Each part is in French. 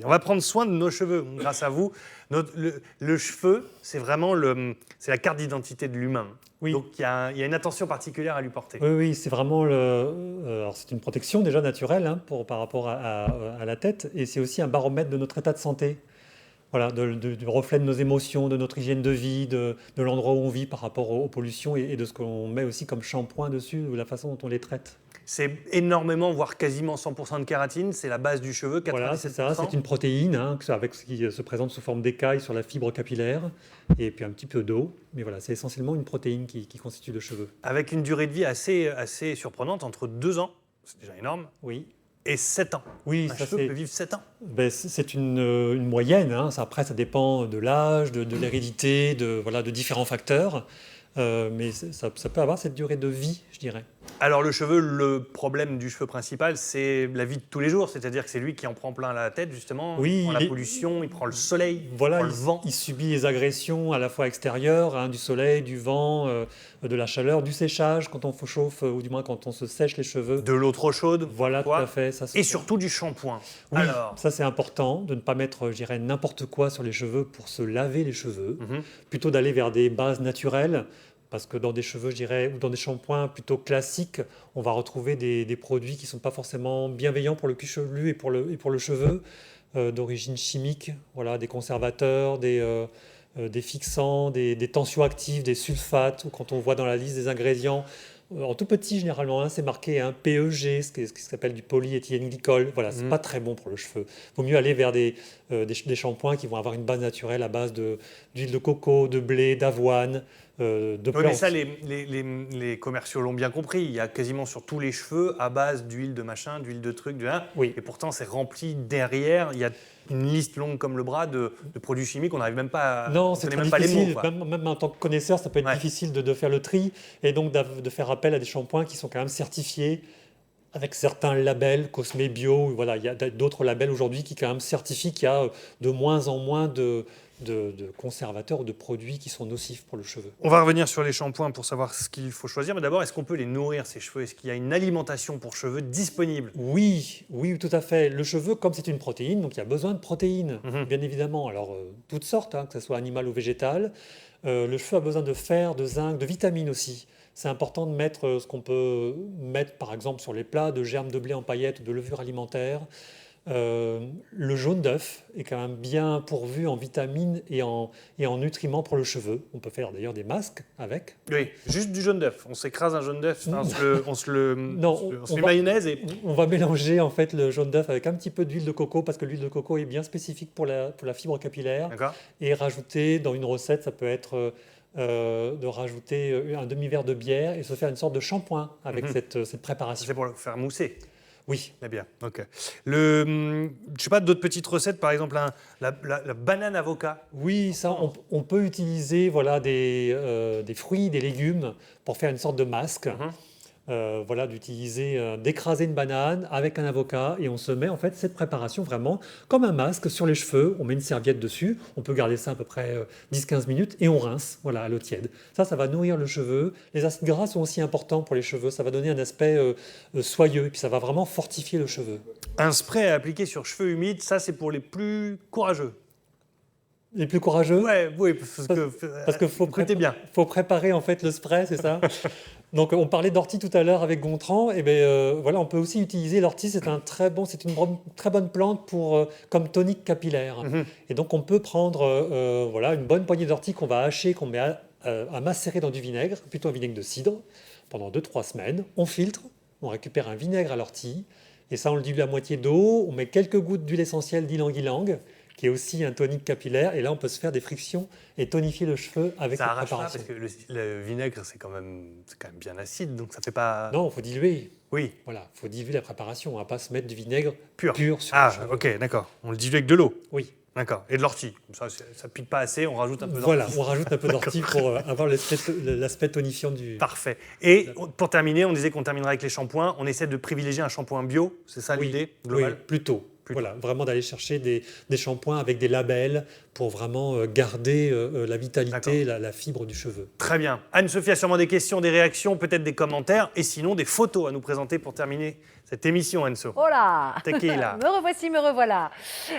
On va prendre soin de nos cheveux grâce à vous. Le cheveu, c'est vraiment c'est la carte d'identité de l'humain. Oui. Donc il y a une attention particulière à lui porter. Oui, c'est vraiment alors c'est une protection déjà naturelle hein, par rapport à la tête, et c'est aussi un baromètre de notre état de santé. Voilà, du reflet de nos émotions, de notre hygiène de vie, de l'endroit où on vit par rapport aux pollutions et de ce qu'on met aussi comme shampoing dessus, ou la façon dont on les traite. C'est énormément, voire quasiment 100% de kératine, c'est la base du cheveu, 97%. Voilà, c'est ça, c'est une protéine hein, avec ce qui se présente sous forme d'écailles sur la fibre capillaire, et puis un petit peu d'eau. Mais voilà, c'est essentiellement une protéine qui constitue le cheveu. Avec une durée de vie assez surprenante, entre 2 ans, c'est déjà énorme, Oui. et 7 ans. Oui, Un ça cheveu c'est. peut vivre 7 ans. Ben, c'est une moyenne. Hein. Après, ça dépend de l'âge, de l'hérédité, de différents facteurs. Mais ça peut avoir cette durée de vie, je dirais. Alors le cheveu, le problème du cheveu principal, c'est la vie de tous les jours, c'est-à-dire que c'est lui qui en prend plein la tête justement, Oui, il prend la pollution, il prend le soleil, il prend le vent. Il subit les agressions à la fois extérieures, hein, du soleil, du vent, de la chaleur, du séchage quand on chauffe, ou du moins quand on se sèche les cheveux. De l'eau trop chaude, voilà, tout à fait. Et surtout du shampoing. Oui, alors... ça c'est important, de ne pas mettre, je dirais, n'importe quoi sur les cheveux pour se laver les cheveux, plutôt d'aller vers des bases naturelles. Parce que dans des cheveux, je dirais, ou dans des shampoings plutôt classiques, on va retrouver des produits qui ne sont pas forcément bienveillants pour le cuir chevelu et pour le cheveu, d'origine chimique, voilà, des conservateurs, des fixants, des tensioactifs, des sulfates, ou quand on voit dans la liste des ingrédients, en tout petit généralement, hein, c'est marqué PEG, ce qui s'appelle du polyéthylène glycol. Voilà, c'est pas très bon pour le cheveu. Il vaut mieux aller vers des shampoings qui vont avoir une base naturelle à base d'huile de coco, de blé, d'avoine, de plantes. Mais ça, les commerciaux l'ont bien compris. Il y a quasiment sur tous les cheveux à base d'huile de machin, d'huile de truc, Oui. Et pourtant, c'est rempli derrière. Il y a une liste longue comme le bras de produits chimiques. On n'arrive même pas à... Non, c'est très difficile. Même en tant que connaisseur, ça peut être difficile de faire le tri et donc de faire appel à des shampoings qui sont quand même certifiés avec certains labels, Cosme Bio. Voilà, il y a d'autres labels aujourd'hui qui quand même certifient qu'il y a de moins en moins de conservateurs ou de produits qui sont nocifs pour le cheveu. On va revenir sur les shampoings pour savoir ce qu'il faut choisir. Mais d'abord, est-ce qu'on peut les nourrir, ces cheveux? Est-ce qu'il y a une alimentation pour cheveux disponible? Oui, tout à fait. Le cheveu, comme c'est une protéine, donc il y a besoin de protéines, bien évidemment. Alors, toutes sortes, hein, que ce soit animal ou végétal. Le cheveu a besoin de fer, de zinc, de vitamines aussi. C'est important de mettre ce qu'on peut mettre, par exemple, sur les plats, de germes de blé en paillettes ou de levure alimentaire. Le jaune d'œuf est quand même bien pourvu en vitamines et en nutriments pour le cheveu. On peut faire d'ailleurs des masques avec. Oui, juste du jaune d'œuf. On s'écrase un jaune d'œuf, on se met mayonnaise et... On va mélanger en fait le jaune d'œuf avec un petit peu d'huile de coco parce que l'huile de coco est bien spécifique pour la fibre capillaire. D'accord. Et rajouter dans une recette, ça peut être de rajouter un demi-verre de bière et se faire une sorte de shampoing avec cette préparation. C'est pour le faire mousser. Oui. Très bien, ok. Je sais pas, d'autres petites recettes, par exemple la banane avocat. Oui, ça, on peut utiliser des fruits, des légumes pour faire une sorte de masque. D'écraser une banane avec un avocat et on se met en fait cette préparation vraiment comme un masque sur les cheveux. On met une serviette dessus, on peut garder ça à peu près 10-15 minutes et on rince à l'eau tiède. Ça va nourrir le cheveu. Les acides gras sont aussi importants pour les cheveux, ça va donner un aspect soyeux et puis ça va vraiment fortifier le cheveu. Un spray à appliquer sur cheveux humides, ça c'est pour les plus courageux. Les plus courageux? Oui, parce que faut préparer en fait le spray, c'est ça. Donc on parlait d'ortie tout à l'heure avec Gontran, et on peut aussi utiliser l'ortie. C'est une très bonne plante comme tonique capillaire. Et donc on peut prendre une bonne poignée d'ortie qu'on va hacher, qu'on met à macérer dans du vinaigre, plutôt un vinaigre de cidre, pendant 2-3 semaines. On filtre, on récupère un vinaigre à l'ortie, et ça on le dilue à moitié d'eau. On met quelques gouttes d'huile essentielle d'ylang-ylang, qui est aussi un tonique capillaire, et là on peut se faire des frictions et tonifier le cheveu avec cette préparation. Ça arrache pas, parce que le vinaigre c'est quand même bien acide, donc ça fait pas... Non, il faut diluer. Oui. Voilà, il faut diluer la préparation, on ne va pas se mettre du vinaigre pur sur le cheveu. Ok, d'accord. On le dilue avec de l'eau. Oui. D'accord. Et de l'ortie. Ça ne pique pas assez, on rajoute un peu d'ortie. Voilà, on rajoute un peu d'ortie pour avoir l'aspect tonifiant du... Parfait. Et pour terminer, on disait qu'on terminerait avec les shampoings. On essaie de privilégier un shampoing bio, c'est ça l'idée globale? Oui, plutôt. Voilà, vraiment d'aller chercher des shampoings avec des labels pour vraiment garder la vitalité, la fibre du cheveu. Très bien. Anne-Sophie a sûrement des questions, des réactions, peut-être des commentaires, et sinon des photos à nous présenter pour terminer cette émission, Enso. Oh là Tequila. Me revoici, me revoilà.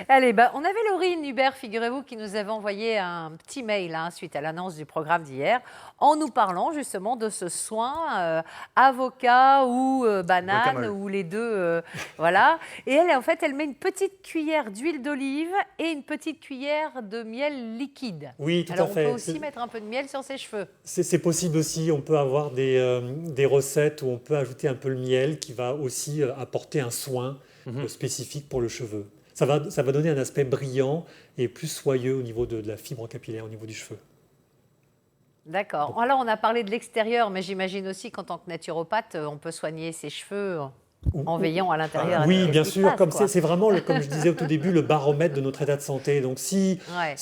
Allez, on avait Laurine Hubert, figurez-vous, qui nous avait envoyé un petit mail suite à l'annonce du programme d'hier, en nous parlant justement de ce soin avocat ou banane, Guacamole. ou les deux, voilà. Et elle, en fait, elle met une petite cuillère d'huile d'olive et une petite cuillère de miel liquide. Oui, tout Alors, à fait. on peut aussi mettre un peu de miel sur ses cheveux. C'est possible aussi, on peut avoir des recettes où on peut ajouter un peu le miel qui va aussi apporter un soin spécifique pour le cheveu. Ça va donner un aspect brillant et plus soyeux au niveau de la fibre capillaire, au niveau du cheveu. D'accord. Alors, on a parlé de l'extérieur, mais j'imagine aussi qu'en tant que naturopathe, on peut soigner ses cheveux en veillant à l'intérieur. Oui, bien Qu'est-ce qui sûr, se comme passe, quoi. c'est vraiment, comme je disais au tout début, le baromètre de notre état de santé. Donc si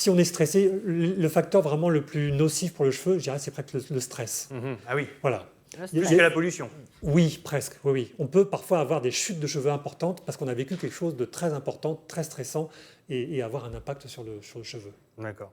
on est stressé, le facteur vraiment le plus nocif pour le cheveu, je dirais, c'est presque le stress. Ah oui, Voilà. Le Il y a- plus que la pollution. Oui, presque. Oui, oui. On peut parfois avoir des chutes de cheveux importantes parce qu'on a vécu quelque chose de très important, très stressant et avoir un impact sur le cheveu. D'accord.